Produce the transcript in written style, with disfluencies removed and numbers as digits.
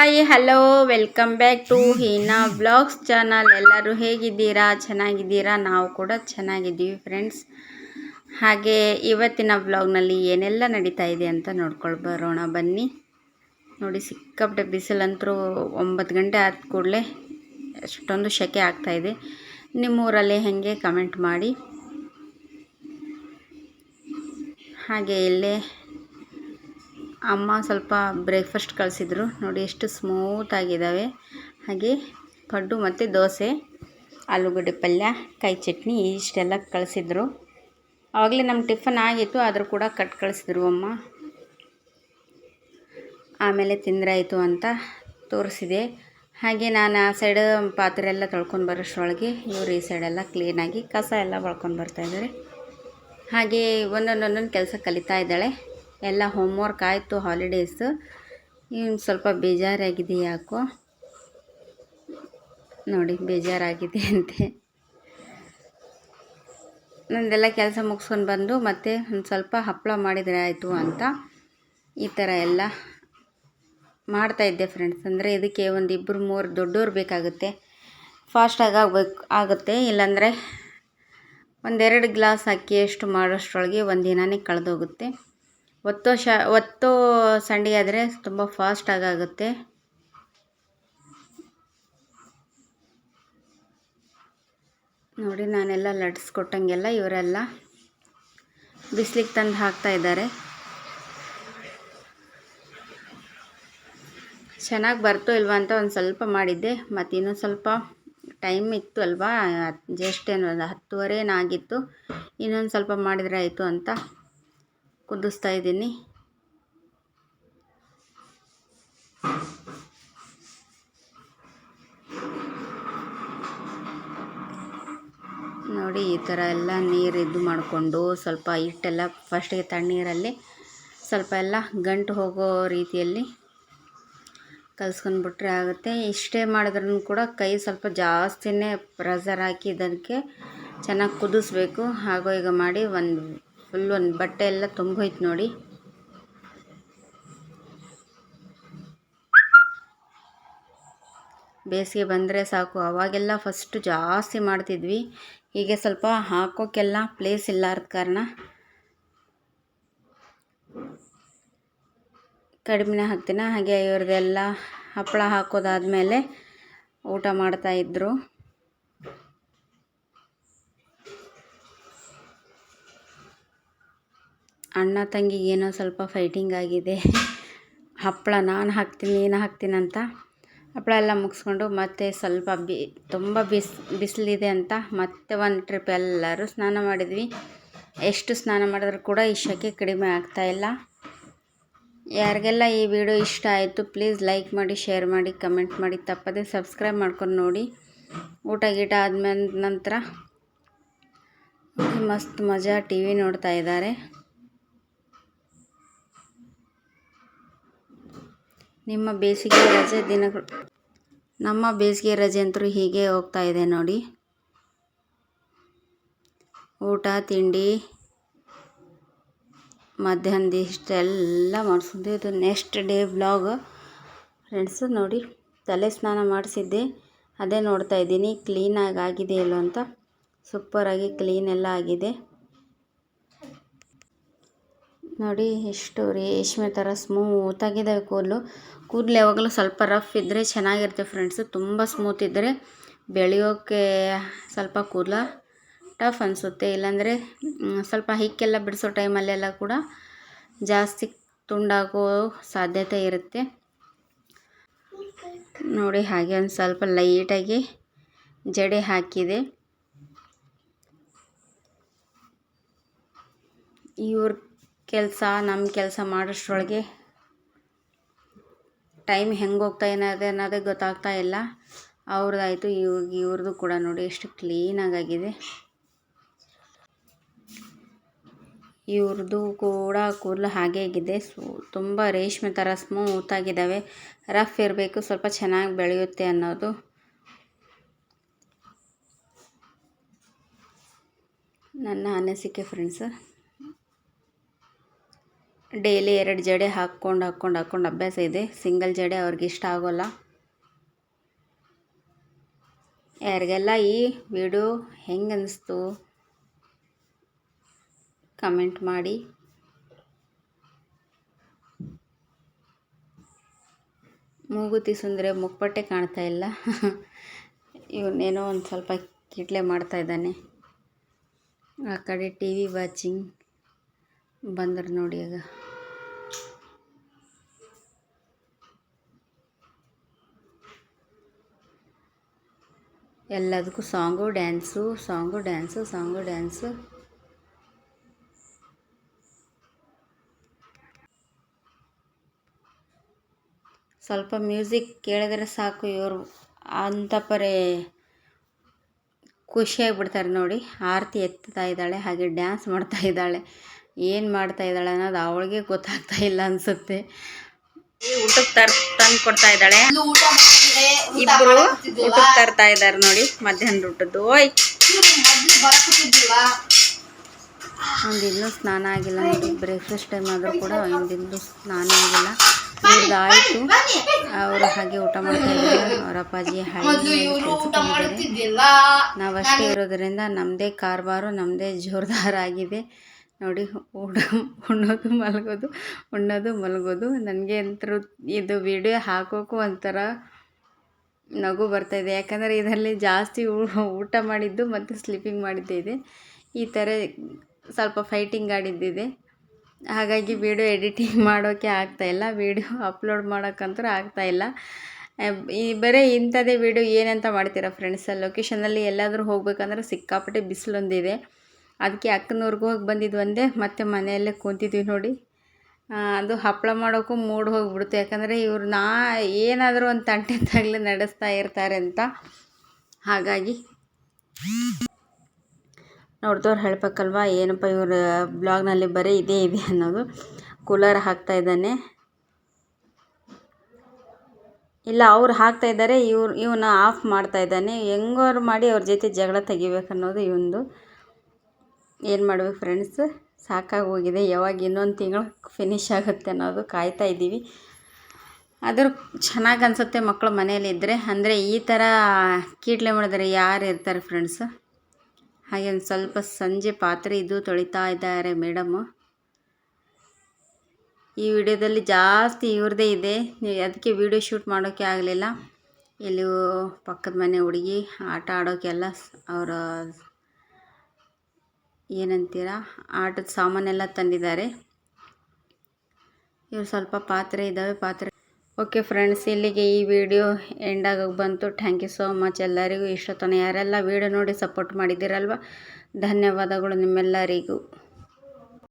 Hi hello welcome back to Heena vlogs channel. ಎಲ್ಲರೂ ಹೇಗಿದ್ದೀರಾ? ಚೆನ್ನಾಗಿದ್ದೀರಾ? ನಾವು ಕೂಡ ಚೆನ್ನಾಗಿದ್ದೀವಿ ಫ್ರೆಂಡ್ಸ್. ಹಾಗೆ ಇವತ್ತಿನ ಬ್ಲಾಗ್ನಲ್ಲಿ ಏನೆಲ್ಲ ನಡೀತಾ ಇದೆ ಅಂತ ನೋಡ್ಕೊಂಡು ಬರೋಣ ಬನ್ನಿ. ನೋಡಿ, ಸಿಕ್ಕಾಪಟ್ಟೆ ಬಿಸಿಲಂತರೂ 9 ಗಂಟೆ ಆದ ಕೂಡಲೇ ಅಷ್ಟೊಂದು ಸೆಕೆ ಆಗ್ತಾಯಿದೆ. ನಿಮ್ಮೂರಲ್ಲಿ ಹೇಗೆ ಕಮೆಂಟ್ ಮಾಡಿ. ಹಾಗೆ ಇಲ್ಲೇ ಅಮ್ಮ ಸ್ವಲ್ಪ ಬ್ರೇಕ್ಫಾಸ್ಟ್ ಕಳಿಸಿದ್ರು. ನೋಡಿ ಎಷ್ಟು ಸ್ಮೂತ್ ಆಗಿದ್ದಾವೆ. ಹಾಗೆ ಪಡ್ಡು ಮತ್ತು ದೋಸೆ, ಆಲೂಗಡ್ಡೆ ಪಲ್ಯ, ಕಾಯಿ ಚಟ್ನಿ ಇಷ್ಟೆಲ್ಲ ಕಳಿಸಿದ್ರು. ಆವಾಗಲೇ ನಮ್ಮ ಟಿಫನ್ ಆಗಿತ್ತು, ಆದರೂ ಕೂಡ ಕಟ್ ಕಳಿಸಿದ್ರು ಅಮ್ಮ. ಆಮೇಲೆ ತಿಂದ್ರಾಯಿತು ಅಂತ ತೋರಿಸಿದೆ. ಹಾಗೆ ನಾನು ಆ ಸೈಡ್ ಪಾತ್ರೆ ಎಲ್ಲ ತೊಳ್ಕೊಂಡು ಬರೋಷ್ಟರೊಳಗೆ ಇವರು ಈ ಸೈಡೆಲ್ಲ ಕ್ಲೀನಾಗಿ ಕಸ ಎಲ್ಲ ಬಳ್ಕೊಂಡು ಬರ್ತಾಯಿದ್ದಾರೆ. ಹಾಗೆ ಒಂದೊಂದು ಕೆಲಸ ಕಲಿತಾ ಇದ್ದಾಳೆ. ಎಲ್ಲ ಹೋಮ್ವರ್ಕ್ ಆಯಿತು, ಹಾಲಿಡೇಸು. ಇನ್ನು ಸ್ವಲ್ಪ ಬೇಜಾರಾಗಿದೆ ಯಾಕೋ. ನೋಡಿ, ಬೇಜಾರಾಗಿದೆ ಅಂತೆ. ನಂದೆಲ್ಲ ಕೆಲಸ ಮುಗಿಸ್ಕೊಂಡು ಬಂದು ಮತ್ತೆ ಒಂದು ಸ್ವಲ್ಪ ಹಪ್ಪಳ ಮಾಡಿದರೆ ಆಯಿತು ಅಂತ ಈ ಥರ ಎಲ್ಲ ಮಾಡ್ತಾಯಿದ್ದೆ ಫ್ರೆಂಡ್ಸ್. ಅಂದರೆ ಇದಕ್ಕೆ ಒಂದು 2-3 ದೊಡ್ಡೋರು ಬೇಕಾಗುತ್ತೆ. ಫಾಸ್ಟಾಗಿ ಆಗುತ್ತೆ. ಇಲ್ಲಾಂದರೆ 1-2 ಗ್ಲಾಸ್ ಅಕ್ಕಿಯಷ್ಟು ಮಾಡೋಷ್ಟರೊಳಗೆ ಒಂದು ದಿನವೇ ಕಳೆದೋಗುತ್ತೆ. ಒತ್ತೋ ಸಂಡಿಗೆ ಆದರೆ ತುಂಬ ಫಾಸ್ಟಾಗಿ ಆಗುತ್ತೆ. ನೋಡಿ, ನಾನೆಲ್ಲ ಲಟ್ಸ್ಕೊಟ್ಟಂಗೆಲ್ಲ ಇವರೆಲ್ಲ ಬಿಸಿಲಿಗೆ ತಂದು ಹಾಕ್ತಾಯಿದ್ದಾರೆ. ಚೆನ್ನಾಗಿ ಬರ್ತೋ ಇಲ್ವಾ ಅಂತ ಒಂದು ಸ್ವಲ್ಪ ಮಾಡಿದ್ದೆ. ಮತ್ತು ಇನ್ನೊಂದು ಸ್ವಲ್ಪ ಟೈಮ್ ಇತ್ತು ಅಲ್ವಾ, ಜಸ್ಟ್ ಏನು 10:30 ಆಗಿತ್ತು. ಇನ್ನೊಂದು ಸ್ವಲ್ಪ ಮಾಡಿದರೆ ಆಯಿತು ಅಂತ ಕುದಿಸ್ತಾ ಇದ್ದೀನಿ. ನೋಡಿ, ಈ ಥರ ಎಲ್ಲ ನೀರು ಇದು ಮಾಡಿಕೊಂಡು ಸ್ವಲ್ಪ ಹಿಟ್ಟೆಲ್ಲ ಫಸ್ಟಿಗೆ ತಣ್ಣೀರಲ್ಲಿ ಸ್ವಲ್ಪ ಎಲ್ಲ ಗಂಟು ಹೋಗೋ ರೀತಿಯಲ್ಲಿ ಕಲಿಸ್ಕೊಂಡ್ಬಿಟ್ರೆ ಆಗುತ್ತೆ. ಇಷ್ಟೇ ಮಾಡಿದ್ರೂ ಕೂಡ ಕೈ ಸ್ವಲ್ಪ ಜಾಸ್ತಿನೇ ಪ್ರೆಸರ್ ಹಾಕಿ ಇದಕ್ಕೆ ಚೆನ್ನಾಗಿ ಕುದಿಸ್ಬೇಕು. ಹಾಗೋ ಈಗ ಮಾಡಿ ಒಂದು ಬಟ್ಟೆ ಎಲ್ಲ ತುಂಬೋಯ್ತು ನೋಡಿ. ಬೇಸಿಗೆ ಬಂದರೆ ಸಾಕು. ಅವಾಗೆಲ್ಲ ಫಸ್ಟು ಜಾಸ್ತಿ ಮಾಡ್ತಿದ್ವಿ. ಹೀಗೆ ಸ್ವಲ್ಪ ಹಾಕೋಕ್ಕೆಲ್ಲ ಪ್ಲೇಸ್ ಇಲ್ಲಾರದ ಕಾರಣ ಕಡಿಮೆನೇ ಹಾಕ್ತೀನಿ. ಹಾಗೆ ಇವ್ರದ್ದೆಲ್ಲ ಹಪ್ಪಳ ಹಾಕೋದಾದಮೇಲೆ ಊಟ ಮಾಡ್ತಾಯಿದ್ರು. ಅಣ್ಣ ತಂಗಿಗೆ ಏನೋ ಸ್ವಲ್ಪ ಫೈಟಿಂಗ್ ಆಗಿದೆ. ಹಪ್ಪಳ ನಾನು ಹಾಕ್ತೀನಿ ನೀನು ಹಾಕ್ತೀನಿ ಅಂತ. ಹಪ್ಪಳ ಎಲ್ಲ ಮುಗಿಸ್ಕೊಂಡು ಮತ್ತೆ ಸ್ವಲ್ಪ ತುಂಬ ಬಿಸಿಲಿದೆ ಅಂತ ಮತ್ತೆ ಒಂದು ಟ್ರಿಪ್ ಎಲ್ಲರೂ ಸ್ನಾನ ಮಾಡಿದ್ವಿ. ಎಷ್ಟು ಸ್ನಾನ ಮಾಡಿದ್ರೂ ಕೂಡ ಈ ಸೆಕೆ ಕಡಿಮೆ ಆಗ್ತಾಯಿಲ್ಲ. ಯಾರಿಗೆಲ್ಲ ಈ ವಿಡಿಯೋ ಇಷ್ಟ ಆಯಿತು ಪ್ಲೀಸ್ ಲೈಕ್ ಮಾಡಿ, ಶೇರ್ ಮಾಡಿ, ಕಮೆಂಟ್ ಮಾಡಿ, ತಪ್ಪದೆ ಸಬ್ಸ್ಕ್ರೈಬ್ ಮಾಡ್ಕೊಂಡು ನೋಡಿ. ಊಟ ಗೀಟ ಆದಮೇಲೆ ನಂತರ ಮಸ್ತ್ ಮಜಾ TV ನೋಡ್ತಾ ಇದ್ದಾರೆ. ನಮ್ಮ ಬೇಸಿಗೆ ರಜೆ ಅಂತೂ ಹೀಗೆ ಹೋಗ್ತಾ ಇದೆ ನೋಡಿ. ಊಟ ತಿಂಡಿ ಮಧ್ಯಾಹ್ನದ ಇಷ್ಟೆಲ್ಲ ಮಾಡಿಸಿದ್ದು. ಇದು ನೆಕ್ಸ್ಟ್ ಡೇ ಬ್ಲಾಗ್ ಫ್ರೆಂಡ್ಸು. ನೋಡಿ, ತಲೆ ಸ್ನಾನ ಮಾಡಿಸಿದ್ದೆ, ಅದೇ ನೋಡ್ತಾ ಇದ್ದೀನಿ ಕ್ಲೀನಾಗಿ ಆಗಿದೆ ಇಲ್ಲೋ ಅಂತ. ಸೂಪರಾಗಿ ಕ್ಲೀನೆಲ್ಲ ಆಗಿದೆ ನೋಡಿ. ಎಷ್ಟು ರೇಷ್ಮೆ ಥರ ಸ್ಮೂತಾಗಿದ್ದಾವೆ ಕೂದಲು ಯಾವಾಗಲೂ ಸ್ವಲ್ಪ ರಫ್ ಇದ್ದರೆ ಚೆನ್ನಾಗಿರುತ್ತೆ ಫ್ರೆಂಡ್ಸು. ತುಂಬ ಸ್ಮೂತ್ ಇದ್ದರೆ ಬೆಳೆಯೋಕ್ಕೆ ಸ್ವಲ್ಪ ಕೂದಲ ಟಫ್ ಅನಿಸುತ್ತೆ. ಇಲ್ಲಾಂದರೆ ಸ್ವಲ್ಪ ಹಿಕ್ಕೆಲ್ಲ ಬಿಡಿಸೋ ಟೈಮಲ್ಲೆಲ್ಲ ಕೂಡ ಜಾಸ್ತಿ ತುಂಡಾಗೋ ಸಾಧ್ಯತೆ ಇರುತ್ತೆ ನೋಡಿ. ಹಾಗೆ ಒಂದು ಸ್ವಲ್ಪ ಲೈಟಾಗಿ ಜಡೆ ಹಾಕಿದೆ. ಇವ್ರ ಕೆಲಸ ನಮ್ಮ ಕೆಲಸ ಮಾಡೋಷ್ಟರೊಳಗೆ ಟೈಮ್ ಹೆಂಗೆ ಹೋಗ್ತಾ ಅನ್ನೋದೇ ಗೊತ್ತಾಗ್ತಾ ಇಲ್ಲ. ಅವ್ರದ್ದಾಯಿತು, ಇವ್ರದ್ದು ಕೂಡ ನೋಡಿ ಎಷ್ಟು ಕ್ಲೀನಾಗಿದೆ. ಇವ್ರದ್ದು ಕೂಡ ಕೂದಲು ಹಾಗೆ ಆಗಿದೆ. ತುಂಬ ರೇಷ್ಮೆ ಥರ ಸ್ಮೂತಾಗಿದ್ದಾವೆ. ರಫ್ ಇರಬೇಕು, ಸ್ವಲ್ಪ ಚೆನ್ನಾಗಿ ಬೆಳೆಯುತ್ತೆ ಅನ್ನೋದು ನನ್ನ ಅನಿಸಿಕೆ ಫ್ರೆಂಡ್ಸ್. ಡೈಲಿ 2 ಜಡೆ ಹಾಕ್ಕೊಂಡು ಅಭ್ಯಾಸ ಇದೆ. ಸಿಂಗಲ್ ಜಡೆ ಅವ್ರಿಗೆ ಇಷ್ಟ ಆಗೋಲ್ಲ. ಯಾರಿಗೆಲ್ಲ ಈ ವಿಡಿಯೋ ಹೆಂಗೆ ಅನಿಸ್ತು ಕಮೆಂಟ್ ಮಾಡಿ. ಮೂಗುತಿ ಸುಂದರೆ ಮುಪ್ಪಟ್ಟೆ ಕಾಣ್ತಾ ಇಲ್ಲ. ಇವನೇನೋ ಒಂದು ಸ್ವಲ್ಪ ಕಿಟ್ಲೆ ಮಾಡ್ತಾ ಇದ್ದಾನೆ. ಆ ಕಡೆ ಟಿ ವಿ ವಾಚಿಂಗ್ ಬಂದರು ನೋಡಿ. ಆಗ ಎಲ್ಲದಕ್ಕೂ ಸಾಂಗು ಡ್ಯಾನ್ಸು. ಸ್ವಲ್ಪ ಮ್ಯೂಸಿಕ್ ಕೇಳಿದ್ರೆ ಸಾಕು ಇವರು ಅಂತ ಪರಿ ಖುಷಿಯಾಗಿಬಿಡ್ತಾರೆ ನೋಡಿ. ಆರತಿ ಎತ್ತಾ ಇದ್ದಾಳೆ, ಹಾಗೆ ಡ್ಯಾನ್ಸ್ ಮಾಡ್ತಾ ಇದ್ದಾಳೆ. ಏನು ಮಾಡ್ತಾ ಇದ್ದಾಳೆ ಅನ್ನೋದು ಅವಳಿಗೆ ಗೊತ್ತಾಗ್ತಾ ಇಲ್ಲ ಅನಿಸುತ್ತೆ. ಊಟಕ್ಕೆ ತಂದು ಕೊಡ್ತಾ ಇದ್ದಾಳೆ. ಇಬ್ಬರು ಊಟಕ್ಕೆ ತರ್ತಾ ಇದ್ದಾರೆ ನೋಡಿ, ಮಧ್ಯಾಹ್ನದ ಊಟದ್ದು. ಒಂದಿನ್ನೂ ಸ್ನಾನ ಆಗಿಲ್ಲ ನೋಡಿ. ಬ್ರೇಕ್ಫಾಸ್ಟ್ ಟೈಮ್ ಆದರೂ ಕೂಡ ಒಂದಿನ್ನೂ ಸ್ನಾನ ಆಗಿಲ್ಲ. ಇವ್ರದ್ದು ಆಯಿತು. ಅವರು ಹಾಗೆ ಊಟ ಮಾಡ್ತಾ ಇದ್ದಾರೆ. ಅವರ ಅಪ್ಪಾಜಿ ಹಳ್ಳಿ ನಾವಷ್ಟೇ ಇರೋದರಿಂದ ನಮ್ಮದೇ ಕಾರ್ಬಾರು, ನಮ್ಮದೇ ಜೋರ್ದಾರ ಆಗಿದೆ ನೋಡಿ. ಉಣ್ಣೋದು ಮಲಗೋದು. ನನಗೆ ಅಂತೂ ಇದು ವಿಡಿಯೋ ಹಾಕೋಕ್ಕೂ ಒಂಥರ ನಗು ಬರ್ತಾಯಿದೆ. ಯಾಕಂದರೆ ಇದರಲ್ಲಿ ಜಾಸ್ತಿ ಊಟ ಮಾಡಿದ್ದು ಮತ್ತು ಸ್ಲೀಪಿಂಗ್ ಮಾಡಿದ್ದೇ ಇದೆ. ಈ ಥರ ಸ್ವಲ್ಪ ಫೈಟಿಂಗ್ ಆಡಿದ್ದಿದೆ. ಹಾಗಾಗಿ ವಿಡಿಯೋ ಎಡಿಟಿಂಗ್ ಮಾಡೋಕ್ಕೆ ಆಗ್ತಾಯಿಲ್ಲ, ವಿಡಿಯೋ ಅಪ್ಲೋಡ್ ಮಾಡೋಕ್ಕಂತೂ ಆಗ್ತಾಯಿಲ್ಲ. ಈ ಬರೀ ಇಂಥದ್ದೇ ವಿಡಿಯೋ ಏನಂತ ಮಾಡ್ತೀರಾ ಫ್ರೆಂಡ್ಸ್? ಲೊಕೇಶನಲ್ಲಿ ಎಲ್ಲಾದರೂ ಹೋಗ್ಬೇಕಂದ್ರೆ ಸಿಕ್ಕಾಪಟ್ಟೆ ಬಿಸಿಲೊಂದಿದೆ. ಅದಕ್ಕೆ ಅಕ್ಕನವ್ರಿಗೆ ಹೋಗಿ ಬಂದಿದ್ದು ಒಂದೇ, ಮತ್ತು ಮನೆಯಲ್ಲೇ ಕೂತಿದ್ವಿ ನೋಡಿ. ಅದು ಹಪ್ಪಳ ಮಾಡೋಕ್ಕೂ ಮೂಡ್ ಹೋಗಿಬಿಡ್ತು. ಯಾಕಂದರೆ ಇವ್ರು ಏನಾದರೂ ಒಂದು ತಂಟೆ ತಗಲಿ ನಡೆಸ್ತಾ ಇರ್ತಾರೆ ಅಂತ. ಹಾಗಾಗಿ ನೋಡಿದವ್ರು ಹೇಳ್ಬೇಕಲ್ವ, ಏನಪ್ಪ ಇವ್ರ ಬ್ಲಾಗ್ನಲ್ಲಿ ಬರೀ ಇದೇ ಇದೆ ಅನ್ನೋದು. ಕೂಲರ್ ಹಾಕ್ತಾ ಇದ್ದಾನೆ. ಇಲ್ಲ, ಅವ್ರು ಹಾಕ್ತಾ ಇದ್ದಾರೆ, ಇವನ್ನ ಆಫ್ ಮಾಡ್ತಾ ಇದ್ದಾನೆ. ಹೆಂಗಾರು ಮಾಡಿ ಅವ್ರ ಜೊತೆ ಜಗಳ ತೆಗಿಬೇಕನ್ನೋದು ಇವಂದು. ಏನು ಮಾಡಬೇಕು ಫ್ರೆಂಡ್ಸ್, ಸಾಕಾಗಿ ಹೋಗಿದೆ. ಯಾವಾಗ ಇನ್ನೊಂದು ತಿಂಗಳು ಫಿನಿಷ್ ಆಗುತ್ತೆ ಅನ್ನೋದು ಕಾಯ್ತಾ ಇದ್ದೀವಿ. ಆದರೂ ಚೆನ್ನಾಗಿ ಅನಿಸುತ್ತೆ ಮಕ್ಕಳು ಮನೆಯಲ್ಲಿದ್ದರೆ. ಅಂದರೆ ಈ ಥರ ಕೀಟ್ಲೆ ಮಾಡಿದ್ರೆ ಯಾರು ಇರ್ತಾರೆ ಫ್ರೆಂಡ್ಸ್? ಹಾಗೆ ಒಂದು ಸ್ವಲ್ಪ ಸಂಜೆ ಪಾತ್ರೆ ಇದು ತೊಳಿತಾ ಇದ್ದಾರೆ ಮೇಡಮ್ಮು. ಈ ವಿಡಿಯೋದಲ್ಲಿ ಜಾಸ್ತಿ ಇವ್ರದ್ದೇ ಇದೆ, ಅದಕ್ಕೆ ವಿಡಿಯೋ ಶೂಟ್ ಮಾಡೋಕ್ಕೆ ಆಗಲಿಲ್ಲ. ಇಲ್ಲಿ ಪಕ್ಕದ ಮನೆ ಹುಡುಗಿ ಆಟ ಆಡೋಕ್ಕೆಲ್ಲ ಅವರ ಏನಂತೀರ ಆಟದ ಸಾಮಾನೆಲ್ಲ ತಂದಿದ್ದಾರೆ. ಇವ್ರು ಸ್ವಲ್ಪ ಪಾತ್ರೆ ಇದ್ದಾವೆ. ಓಕೆ ಫ್ರೆಂಡ್ಸ್, ಇಲ್ಲಿಗೆ ಈ ವಿಡಿಯೋ ಎಂಡ್ ಆಗೋಕ್ಕೆ ಬಂತು. ಥ್ಯಾಂಕ್ ಯು ಸೋ ಮಚ್ ಎಲ್ಲರಿಗೂ. ಇಷ್ಟೊತ್ತನ ಯಾರೆಲ್ಲ ವಿಡಿಯೋ ನೋಡಿ ಸಪೋರ್ಟ್ ಮಾಡಿದ್ದೀರಲ್ವ, ಧನ್ಯವಾದಗಳು ನಿಮ್ಮೆಲ್ಲರಿಗೂ.